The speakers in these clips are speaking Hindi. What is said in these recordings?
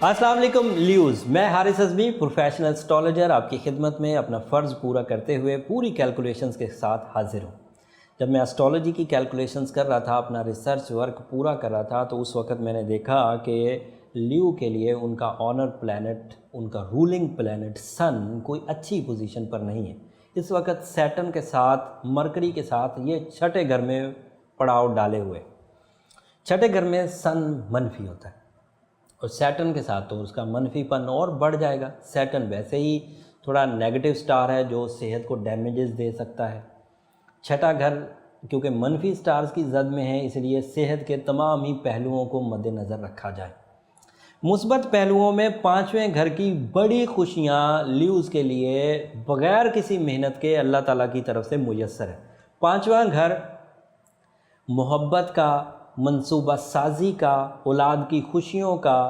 अस्सलाम वालेकुम ल्यूज़, मैं हारिस अज़मी प्रोफेशनल एस्ट्रोलॉजर आपकी खिदमत में अपना फ़र्ज़ पूरा करते हुए पूरी कैलकुलेशंस के साथ हाज़िर हूँ। जब मैं एस्ट्रोलॉजी की कैलकुलेशंस कर रहा था, अपना रिसर्च वर्क पूरा कर रहा था, तो उस वक़्त मैंने देखा कि ल्यू के लिए उनका ऑनर प्लैनेट, उनका रूलिंग प्लैनेट सन कोई अच्छी पोजीशन पर नहीं है। इस वक्त सैटर्न के साथ, मरकरी के साथ ये छठे घर में पड़ाव डाले हुए। छठे घर में सन मनफी होता है और सैटर्न के साथ तो उसका मनफीपन और बढ़ जाएगा। सैटर्न वैसे ही थोड़ा नेगेटिव स्टार है जो सेहत को डैमेजेस दे सकता है। छठा घर क्योंकि मनफी स्टार्स की जद में है, इसलिए सेहत के तमाम ही पहलुओं को मद्देनज़र रखा जाए। मुस्बत पहलुओं में पाँचवें घर की बड़ी खुशियाँ ल्यूज़ के लिए बग़ैर किसी मेहनत के अल्लाह ताला की तरफ से मुयस्सर है। पाँचवां घर मोहब्बत का, मंसूबा साजी का, औलाद की खुशियों का,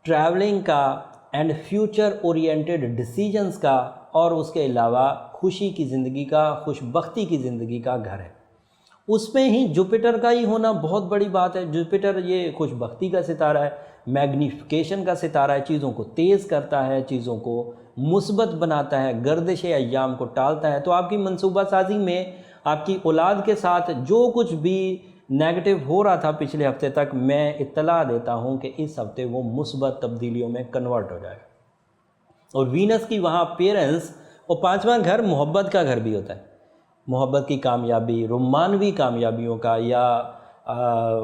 ट्रैवलिंग का एंड फ्यूचर ओरिएंटेड डिसीजंस का, और उसके अलावा खुशी की ज़िंदगी का, खुशबख्ती की ज़िंदगी का घर है। उसमें ही जुपिटर का ही होना बहुत बड़ी बात है। जुपिटर ये खुशबख्ती का सितारा है, मैग्निफिकेशन का सितारा है, चीज़ों को तेज़ करता है, चीज़ों को मुस्बत बनाता है, गर्दिश अय्याम को टालता है। तो आपकी मंसूबा साजी में आपकी औलाद के साथ जो कुछ भी नेगेटिव हो रहा था पिछले हफ्ते तक, मैं इत्तला देता हूं कि इस हफ्ते वो मुस्बत तब्दीलियों में कन्वर्ट हो जाएगा। और वीनस की वहाँ अपीयरेंस, और पाँचवां घर मोहब्बत का घर भी होता है। मोहब्बत की कामयाबी, रोमानवी कामयाबियों का या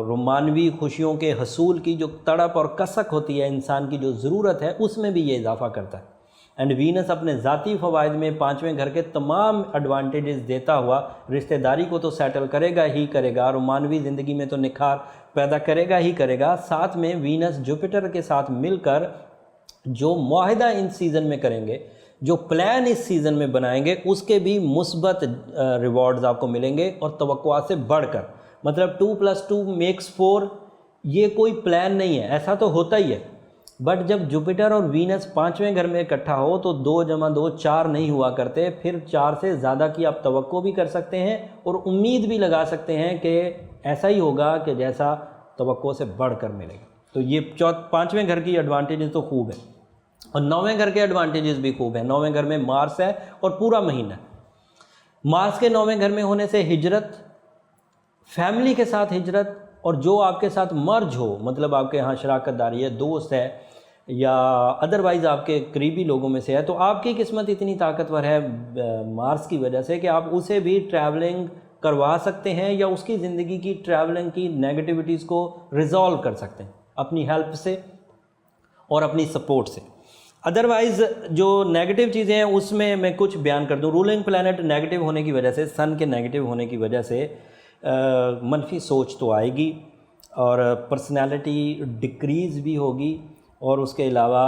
रोमानवी खुशियों के हसूल की जो तड़प और कसक होती है, इंसान की जो ज़रूरत है, उसमें भी ये इजाफ़ा करता है। एंड वीनस अपने ज़ाती फ़वाइद में पाँचवें घर के तमाम एडवांटेजेस देता हुआ रिश्तेदारी को तो सेटल करेगा ही करेगा, रोमानवी ज़िंदगी में तो निखार पैदा करेगा ही करेगा। साथ में वीनस जुपिटर के साथ मिलकर जो मुआहिदा इन सीज़न में करेंगे, जो प्लान इस सीज़न में बनाएंगे, उसके भी मुस्बत रिवॉर्ड्स आपको मिलेंगे और तवक्कुआत से बढ़कर। मतलब 2+2 मेक्स 4 ये कोई प्लान नहीं है, ऐसा तो होता ही है। बट जब जुपिटर और वीनस पाँचवें घर में इकट्ठा हो तो 2+2 4 नहीं हुआ करते, फिर 4 से ज़्यादा की आप तवक्को भी कर सकते हैं और उम्मीद भी लगा सकते हैं कि ऐसा ही होगा कि जैसा तवक्को से बढ़कर मिलेगा। तो ये पाँचवें घर की एडवांटेजेस तो खूब है, और नौवें घर के एडवांटेजेस भी खूब है। नौवें घर में मार्स है और पूरा महीना मार्स के नौवें घर में होने से हिजरत, फैमिली के साथ हिजरत, और जो आपके साथ मर्ज हो, मतलब आपके यहाँ शराकतदारी है, दोस्त है या अदरवाइज़ आपके करीबी लोगों में से है, तो आपकी किस्मत इतनी ताकतवर है मार्स की वजह से कि आप उसे भी ट्रैवलिंग करवा सकते हैं या उसकी ज़िंदगी की ट्रैवलिंग की नेगेटिविटीज़ को रिजॉल्व कर सकते हैं अपनी हेल्प से और अपनी सपोर्ट से। अदरवाइज़ जो नेगेटिव चीज़ें हैं उसमें मैं कुछ बयान कर दूं। रूलिंग प्लैनेट नेगेटिव होने की वजह से, सन के नेगेटिव होने की वजह से मनफी सोच तो आएगी और पर्सनालिटी डिक्रीज़ भी होगी, और उसके अलावा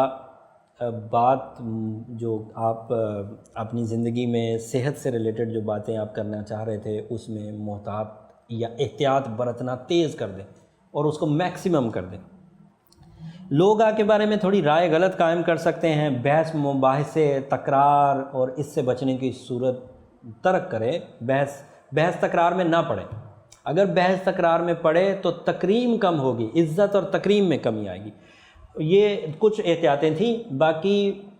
बात जो आप अपनी ज़िंदगी में सेहत से रिलेटेड जो बातें आप करना चाह रहे थे उसमें मोहतात या एहतियात बरतना तेज़ कर दें और उसको मैक्सिमम कर दें। लोग आपके बारे में थोड़ी राय गलत कायम कर सकते हैं। बहस मुबाहिसे, तकरार और इससे बचने की सूरत तर्क करें। बहस तकरार में ना पड़े। अगर बहस तकरार में पड़े तो तकरीम कम होगी, इज़्ज़त और तकरीम में कमी आएगी। ये कुछ एहतियातें थी। बाकी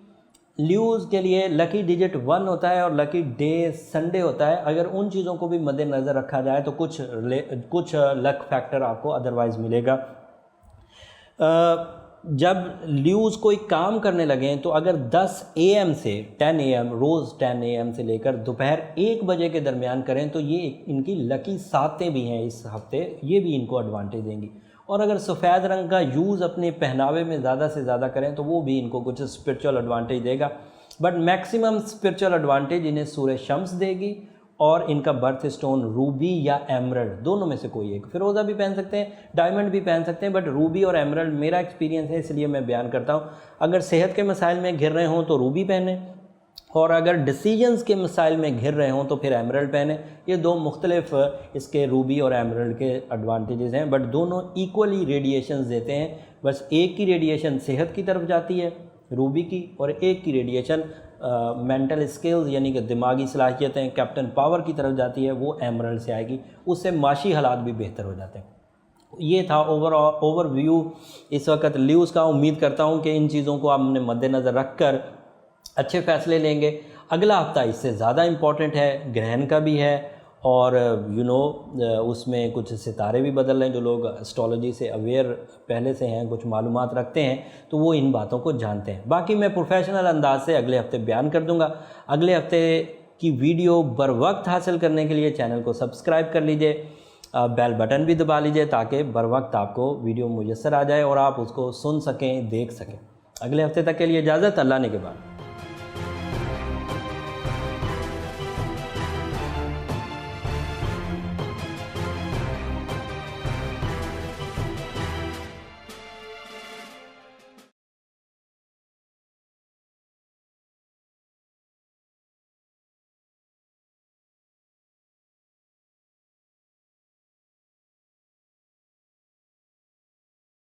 ल्यूज़ के लिए लकी डिजिट 1 होता है और लकी डे संडे होता है। अगर उन चीज़ों को भी मद्देनज़र रखा जाए तो कुछ लक फैक्टर आपको अदरवाइज़ मिलेगा। जब ल्यूज़ कोई काम करने लगें तो अगर 10 AM से 10 AM, रोज़ 10 AM से लेकर दोपहर 1 बजे के दरमियान करें तो ये इनकी लकी सातें भी हैं इस हफ्ते, ये भी इनको एडवांटेज देंगी। और अगर सफ़ेद रंग का यूज़ अपने पहनावे में ज़्यादा से ज़्यादा करें तो वो भी इनको कुछ स्पिरिचुअल एडवांटेज देगा। बट मैक्सिमम स्पिरिचुअल एडवांटेज इन्हें सूरज शम्स देगी, और इनका बर्थ स्टोन रूबी या एमरल्ड, दोनों में से कोई एक। फिरोज़ा भी पहन सकते हैं, डायमंड भी पहन सकते हैं, बट रूबी और एमरल्ड मेरा एक्सपीरियंस है इसलिए मैं बयान करता हूँ। अगर सेहत के मसाइल में घिर रहे हों तो रूबी पहने, और अगर डिसीजंस के मसाइल में घिर रहे हों तो फिर एमरल्ड पहने। ये दो मुख्तलिफ इसके रूबी और एमरल्ड के एडवांटेजेस हैं, बट दोनों इक्वली रेडिएशंस देते हैं। बस एक की रेडिएशन सेहत की तरफ जाती है रूबी की, और एक की रेडिएशन मेंटल स्किल्स यानी कि दिमागी सलाहियतें, कैप्टन पावर की तरफ जाती है, वो एमरल्ड से आएगी। उससे माशी हालात भी बेहतर हो जाते हैं। ये था ओवरव्यू इस वक्त न्यूज़ का। उम्मीद करता हूँ कि इन चीज़ों को आप अपने मद्देनज़र रख कर अच्छे फ़ैसले लेंगे। अगला हफ्ता इससे ज़्यादा इम्पॉर्टेंट है, ग्रहण का भी है, और उसमें कुछ सितारे भी बदल रहे हैं। जो लोग एस्ट्रोलॉजी से अवेयर पहले से हैं, कुछ मालूमात रखते हैं, तो वो इन बातों को जानते हैं। बाकी मैं प्रोफेशनल अंदाज से अगले हफ्ते बयान कर दूंगा। अगले हफ्ते की वीडियो बर वक्त हासिल करने के लिए चैनल को सब्सक्राइब कर लीजिए, बेल बटन भी दबा लीजिए ताकि बर वक्त आपको वीडियो मुयस्सर आ जाए और आप उसको सुन सकें, देख सकें। अगले हफ्ते तक के लिए इजाज़त, अल्लाह ने के बाद।